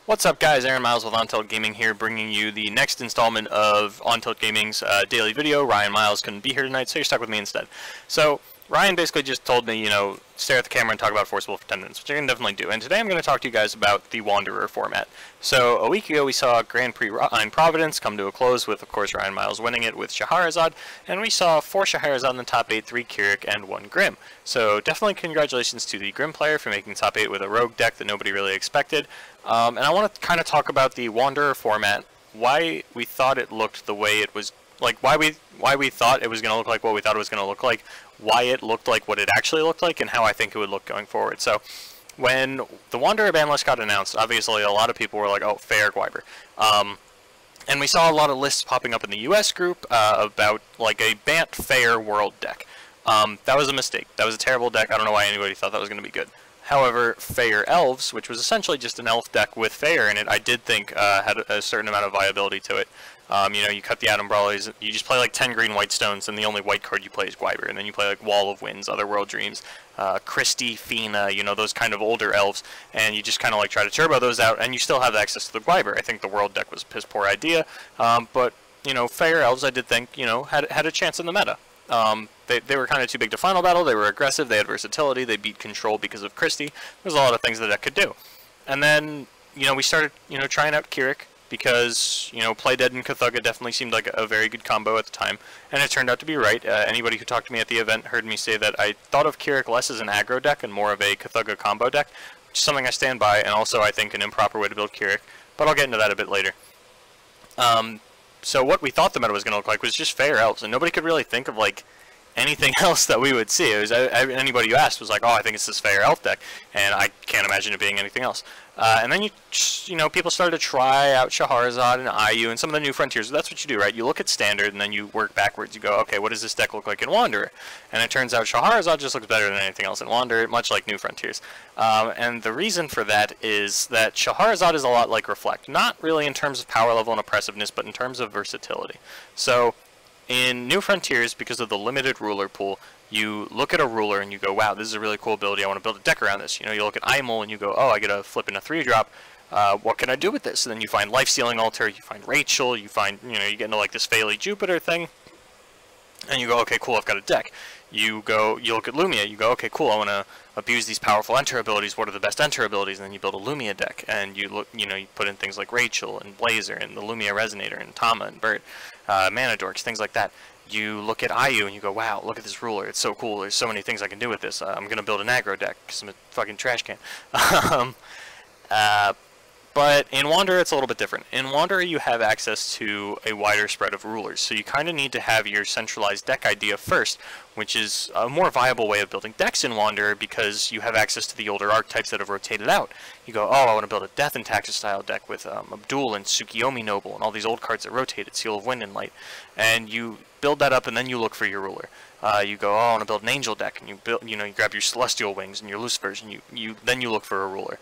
What's up, guys? Aaron Miles with On Tilt Gaming here, bringing you the next installment of On Tilt Gaming's daily video. Ryan Miles couldn't be here tonight, so you're stuck with me instead. So, Ryan basically just told me, stare at the camera and talk about Forcible for 10 minutes, which I can definitely do. And today I'm going to talk to you guys about the Wanderer format. So, a week ago we saw Grand Prix in Providence come to a close with, of course, Ryan Miles winning it with Scheherazade. And we saw 4 Scheherazade in the top 8, 3 Kirik, and 1 Grimm. So, definitely congratulations to the Grimm player for making top 8 with a rogue deck that nobody really expected. And I want to kind of talk about the Wanderer format, why we thought it looked the way it was, like why we thought it was going to look like what we thought it was going to look like, why it looked like what it actually looked like, and how I think it would look going forward. So, when the Wanderer ban list got announced, obviously a lot of people were like, oh, fair Gwyber. And we saw a lot of lists popping up in the US group about like a Bant fair world deck. That was a mistake. That was a terrible deck. I don't know why anybody thought that was going to be good. However, Fair Elves, which was essentially just an elf deck with Fair in it, I did think had a certain amount of viability to it. You cut the Atom Brawlers, you just play like 10 green white stones, and the only white card you play is Gwyber, and then you play like Wall of Winds, Otherworld Dreams, Christie, Fina, those kind of older elves, and you just kind of like try to turbo those out, and you still have access to the Gwyber. I think the world deck was a piss poor idea, but Fair Elves I did think had a chance in the meta. They were kind of too big to final battle, they were aggressive, they had versatility, they beat control because of Christie. There's a lot of things the deck could do. And then, we started, trying out Kirik, because, Play Dead and Cthulhu definitely seemed like a very good combo at the time, and it turned out to be right. Anybody who talked to me at the event heard me say that I thought of Kirik less as an aggro deck and more of a Cthulhu combo deck, which is something I stand by, and also I think an improper way to build Kirik, but I'll get into that a bit later. So what we thought the meta was going to look like was just Fair Elves, and nobody could really think of, like, anything else that we would see. It was anybody you asked was like, oh, I think it's this Fair Elf deck, and I can't imagine it being anything else. And then people started to try out Scheherazade and IU and some of the new frontiers. That's what you do, right? You look at Standard, and then you work backwards. You go, okay, what does this deck look like in Wanderer? And it turns out Scheherazade just looks better than anything else in Wanderer, much like New Frontiers. And the reason for that is that Scheherazade is a lot like Reflect. Not really in terms of power level and oppressiveness, but in terms of versatility. So, in New Frontiers, because of the limited ruler pool, you look at a ruler and you go, wow, this is a really cool ability, I want to build a deck around this. You look at Imul and you go, oh, I get a flip in a 3-drop, what can I do with this? And then you find Life-Stealing Altar, you find Rachel, you find, you get into like this Phaley Jupiter thing, and you go, okay, cool, I've got a deck. You look at Lumia, you go, okay, cool, I want to abuse these powerful enter abilities, what are the best enter abilities? And then you build a Lumia deck, and you look, you put in things like Rachel and Blazer and the Lumia Resonator and Tama and Bert, Mana Dorks, things like that. You look at IU and you go, wow, look at this ruler, it's so cool, there's so many things I can do with this. I'm going to build an aggro deck because I'm a fucking trash can. But in Wanderer, it's a little bit different. In Wanderer, you have access to a wider spread of rulers, so you kind of need to have your centralized deck idea first, which is a more viable way of building decks in Wanderer because you have access to the older archetypes that have rotated out. You go, oh, I want to build a Death and Taxes style deck with Abdul and Tsukiyomi Noble and all these old cards that rotated, Seal of Wind and Light, and you build that up and then you look for your ruler. You go, oh, I want to build an Angel deck, and you build, you grab your Celestial Wings and your Lucifers, and then you look for a ruler.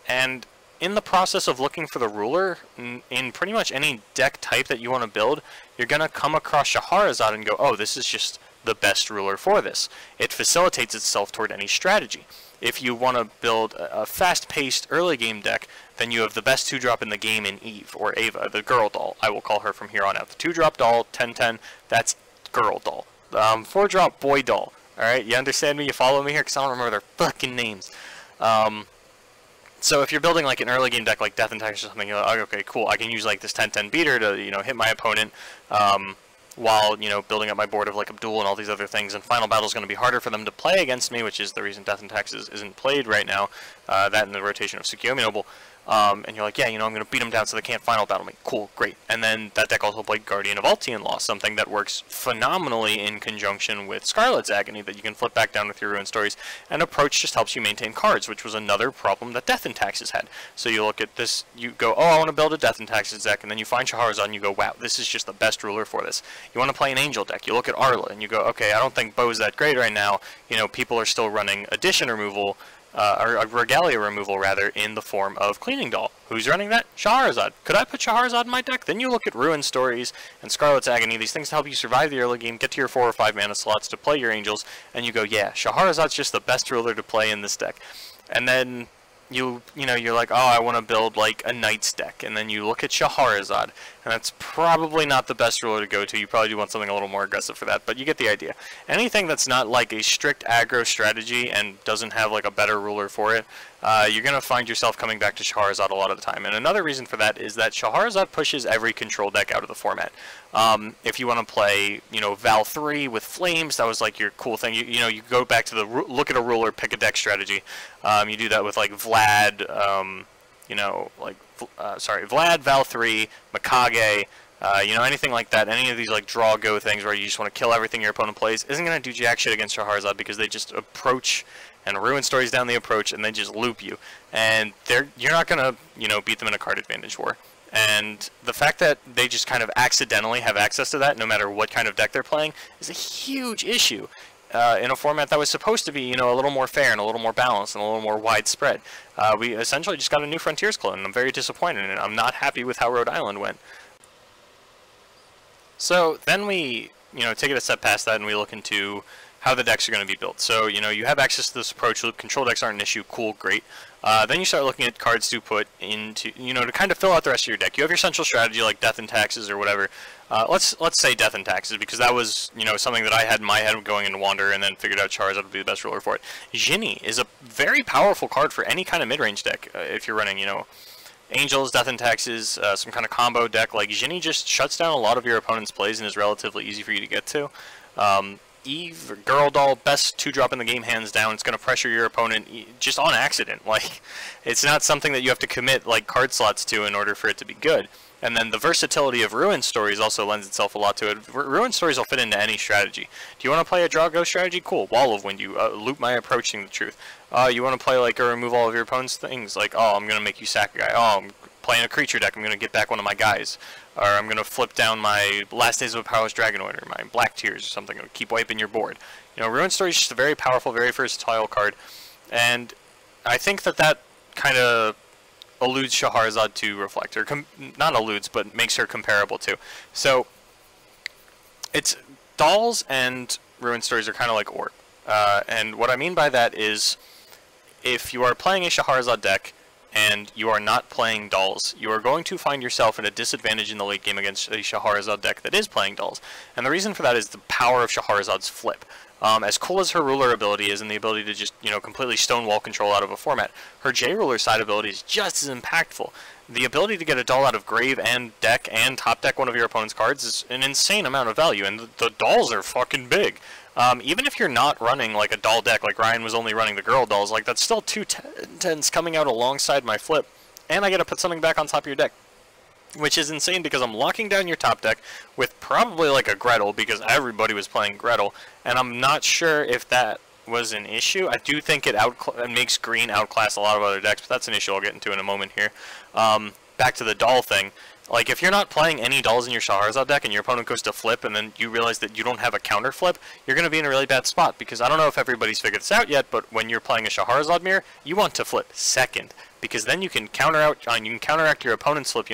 And in the process of looking for the ruler, in pretty much any deck type that you want to build, you're going to come across Scheherazade and go, oh, this is just the best ruler for this. It facilitates itself toward any strategy. If you want to build a fast-paced early game deck, then you have the best 2-drop in the game in Eve, or Ava, the girl doll. I will call her from here on out. The 2-drop doll, 10-10, that's girl doll. 4-drop boy doll. Alright, you understand me? You follow me here? Because I don't remember their fucking names. So if you're building like an early game deck like Death and Taxes or something, you're like, okay, cool, I can use like this 10-10 beater to, hit my opponent, while, building up my board of like Abdul and all these other things, and Final Battle is going to be harder for them to play against me, which is the reason Death and Taxes isn't played right now, that and the rotation of Tsukiyomi Noble. And you're like, yeah, I'm going to beat them down so they can't final battle me. Cool, great. And then that deck also played Guardian of Altian Law, something that works phenomenally in conjunction with Scarlet's Agony that you can flip back down with your Ruin Stories. And Approach just helps you maintain cards, which was another problem that Death and Taxes had. So you look at this, you go, oh, I want to build a Death and Taxes deck, and then you find Scheherazade and you go, wow, this is just the best ruler for this. You want to play an Angel deck, you look at Arla, and you go, okay, I don't think Bo's that great right now. People are still running Addition removal, or Regalia removal, rather, in the form of Cleaning Doll. Who's running that? Scheherazade. Could I put Scheherazade in my deck? Then you look at Ruin Stories and Scarlet's Agony, these things to help you survive the early game, get to your 4 or 5 mana slots to play your Angels, and you go, yeah, Scheherazade's just the best ruler to play in this deck. And then you're like, oh, I want to build like a Knight's deck, and then you look at Scheherazade, and that's probably not the best ruler to go to. You probably do want something a little more aggressive for that, but you get the idea. Anything that's not like a strict aggro strategy and doesn't have like a better ruler for it, you're going to find yourself coming back to Scheherazade a lot of the time. And another reason for that is that Scheherazade pushes every control deck out of the format. If you want to play, Val 3 with Flames, that was like your cool thing. You go back to the look at a ruler, pick a deck strategy. You do that with like Vlad, Vlad, Val 3, Mikage, anything like that. Any of these like draw go things where you just want to kill everything your opponent plays isn't going to do jack shit against Scheherazade, because they just approach and ruin stories down the approach, and they just loop you. And you're not going to, beat them in a card advantage war. And the fact that they just kind of accidentally have access to that, no matter what kind of deck they're playing, is a huge issue in a format that was supposed to be, a little more fair and a little more balanced and a little more widespread. We essentially just got a new Frontiers clone, and I'm very disappointed in it. I'm not happy with how Rhode Island went. So then we, take it a step past that, and we look into how the decks are going to be built. So, you have access to this approach loop. Control decks aren't an issue. Cool, great. Then you start looking at cards to put into, to kind of fill out the rest of your deck. You have your central strategy like Death and Taxes or whatever. Let's say Death and Taxes, because that was, something that I had in my head going into Wander, and then figured out Charizard would be the best ruler for it. Ginny is a very powerful card for any kind of mid-range deck. If you're running, Angels, Death and Taxes, some kind of combo deck, like Ginny just shuts down a lot of your opponent's plays and is relatively easy for you to get to. Eve, or Girl Doll, best 2-drop in the game, hands down. It's going to pressure your opponent just on accident. Like, it's not something that you have to commit like card slots to in order for it to be good. And then the versatility of Ruin Stories also lends itself a lot to it. Ruin Stories will fit into any strategy. Do you want to play a draw go strategy? Cool. Wall of Wind you. Loop my Approaching the Truth. You want to play like a remove all of your opponent's things? Like, oh, I'm going to make you sack a guy. Oh, I'm playing a creature deck. I'm going to get back one of my guys. Or I'm going to flip down my Last Days of a Powerless Dragonoid or my Black Tears or something. It'll keep wiping your board. Ruin Story is just a very powerful, very versatile card. And I think that kind of alludes Scheherazade to Reflect. Or not alludes, but makes her comparable to. So, it's Dolls and Ruin Stories are kind of like Orb. And what I mean by that is, if you are playing a Scheherazade deck, and you are not playing Dolls, you are going to find yourself at a disadvantage in the late game against a Scheherazade deck that is playing Dolls. And the reason for that is the power of Scheherazade's flip. As cool as her ruler ability is, and the ability to just, completely stonewall control out of a format, her J-ruler side ability is just as impactful. The ability to get a doll out of grave and deck and top deck one of your opponent's cards is an insane amount of value, and the dolls are fucking big. Even if you're not running like a doll deck, like Ryan was only running the girl dolls, like that's still 2 10s coming out alongside my flip, and I get to put something back on top of your deck, which is insane because I'm locking down your top deck with probably like a Gretel, because everybody was playing Gretel, and I'm not sure if that was an issue. I do think it makes green outclass a lot of other decks, but that's an issue I'll get into in a moment here. Back to the doll thing. Like, if you're not playing any dolls in your Scheherazade deck and your opponent goes to flip and then you realize that you don't have a counter flip, you're going to be in a really bad spot, because I don't know if everybody's figured this out yet, but when you're playing a Scheherazade mirror, you want to flip second, because then you can counteract your opponent's flip,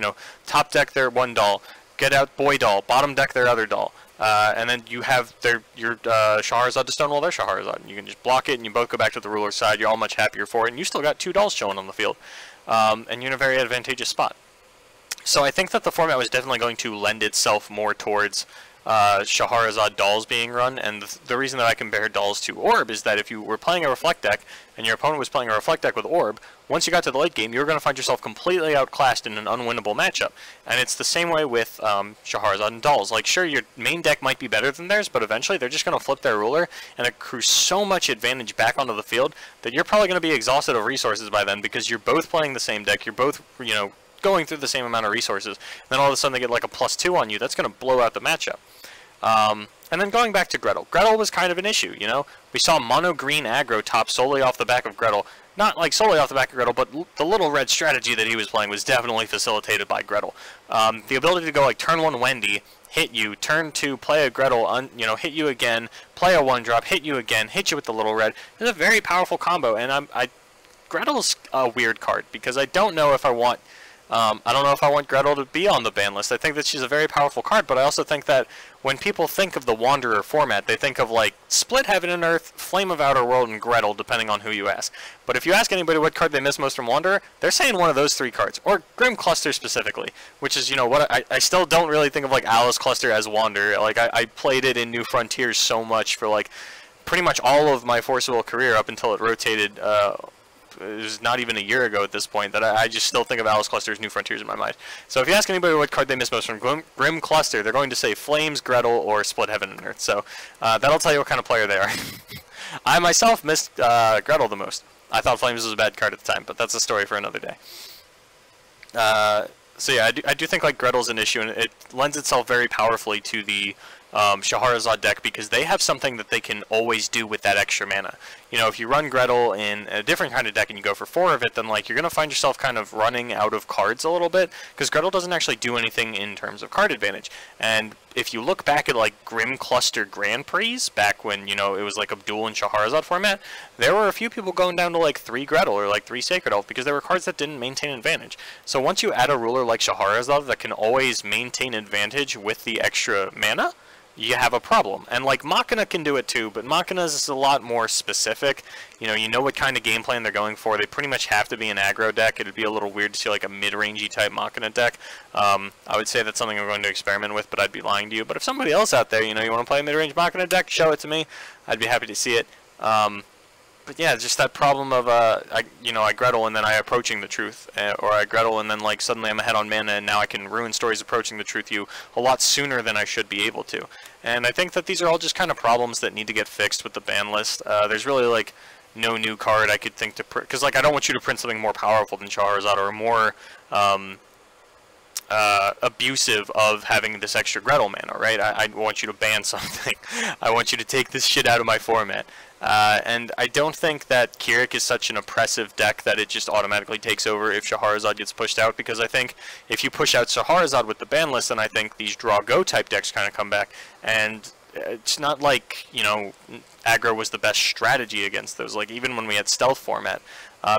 top deck their one doll, get out boy doll, bottom deck their other doll, and then you have your Scheherazade to stonewall their Scheherazade. You can just block it and you both go back to the ruler's side, you're all much happier for it, and you still got 2 dolls chilling on the field, and you're in a very advantageous spot. So I think that the format was definitely going to lend itself more towards Scheherazade dolls being run, and the reason that I compare dolls to Orb is that if you were playing a Reflect deck, and your opponent was playing a Reflect deck with Orb, once you got to the late game, you were going to find yourself completely outclassed in an unwinnable matchup. And it's the same way with Scheherazade and dolls. Like, sure, your main deck might be better than theirs, but eventually they're just going to flip their ruler and accrue so much advantage back onto the field that you're probably going to be exhausted of resources by then, because you're both playing the same deck, you're both, going through the same amount of resources, and then all of a sudden they get like a +2 on you. That's going to blow out the matchup. And then going back to Gretel. Gretel was kind of an issue, We saw mono green aggro top solely off the back of Gretel. Not like solely off the back of Gretel, but the little red strategy that he was playing was definitely facilitated by Gretel. The ability to go like turn 1 Wendy, hit you, turn 2, play a Gretel, hit you again, play a 1-drop, hit you again, hit you with the little red. It's a very powerful combo, and Gretel's a weird card, because I don't know if I want I don't know if I want Gretel to be on the ban list. I think that she's a very powerful card, but I also think that when people think of the Wanderer format, they think of like Split Heaven and Earth, Flame of Outer World, and Gretel, depending on who you ask. But if you ask anybody what card they miss most from Wanderer, they're saying one of those 3 cards, or Grim Cluster specifically, which is, you know, what I still don't really think of like Alice Cluster as Wanderer. Like I played it in New Frontiers so much for like pretty much all of my Force of Will career up until it rotated. It was not even a year ago at this point that I just still think of Alice Cluster as New Frontiers in my mind. So if you ask anybody what card they miss most from Grim Cluster, they're going to say Flames, Gretel, or Split Heaven and Earth. So that'll tell you what kind of player they are. I myself missed Gretel the most. I thought Flames was a bad card at the time, but that's a story for another day. So yeah, I do think like Gretel's an issue, and it lends itself very powerfully to the Scheherazade deck because they have something that they can always do with that extra mana. You know, if you run Gretel in a different kind of deck and you go for 4 of it, then like you're going to find yourself kind of running out of cards a little bit because Gretel doesn't actually do anything in terms of card advantage. And if you look back at like Grim Cluster Grand Prix back when, you know, it was like Abdul and Scheherazade format, there were a few people going down to like 3 Gretel or like 3 Sacred Elf because there were cards that didn't maintain advantage. So once you add a ruler like Scheherazade that can always maintain advantage with the extra mana, you have a problem. And like Machina can do it too, but Machina is a lot more specific. You know what kind of game plan they're going for. They pretty much have to be an aggro deck. It'd be a little weird to see like a mid-rangey type Machina deck. I would say that's something I'm going to experiment with, but I'd be lying to you. But if somebody else out there, you know, you want to play a mid-range Machina deck, show it to me. I'd be happy to see it. But yeah, just that problem of, I Gretel and then I approaching the truth, or I Gretel and then like suddenly I'm ahead on mana and now I can ruin stories approaching the truth you a lot sooner than I should be able to. And I think that these are all just kind of problems that need to get fixed with the ban list. There's really like no new card I could think to print, because like I don't want you to print something more powerful than Scheherazade or more abusive of having this extra Gretel mana, right? I want you to ban something. I want you to take this shit out of my format. And I don't think that Keurig is such an oppressive deck that it just automatically takes over if Scheherazade gets pushed out, because I think if you push out Scheherazade with the ban list, then I think these draw-go type decks kind of come back, and it's not like, you know, aggro was the best strategy against those. Like, even when we had stealth format,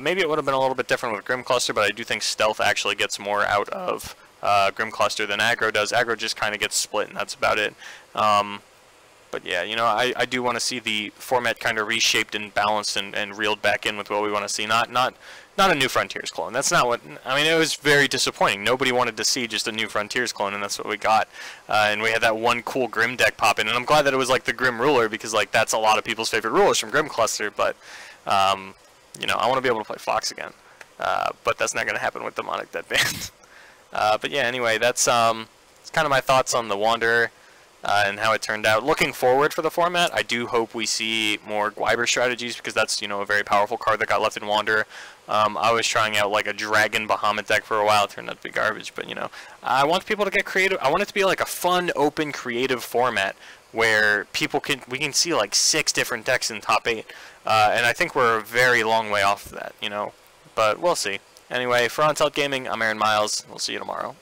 maybe it would have been a little bit different with Grim Cluster, but I do think stealth actually gets more out of Grim Cluster than aggro does. Aggro just kind of gets split, and that's about it. But yeah, you know, I do want to see the format kind of reshaped and balanced and reeled back in with what we want to see. Not a New Frontiers clone. That's not what... I mean, it was very disappointing. Nobody wanted to see just a New Frontiers clone, and that's what we got. And we had that one cool Grim deck pop in, and I'm glad that it was like the Grim Ruler, because like that's a lot of people's favorite rulers from Grim Cluster, but, you know, I want to be able to play Fox again. But that's not going to happen with Demonic Deadband. But yeah, anyway, that's kind of my thoughts on the Wanderer. And how it turned out. Looking forward for the format, I do hope we see more Gwyber strategies, because that's, you know, a very powerful card that got left in Wanderer. I was trying out like a Dragon Bahamut deck for a while. It turned out to be garbage, but you know, I want people to get creative. I want it to be like a fun, open, creative format where we can see like 6 different decks in top 8. And I think we're a very long way off of that, you know, but we'll see. Anyway, for Untilt Gaming, I'm Aaron Miles. We'll see you tomorrow.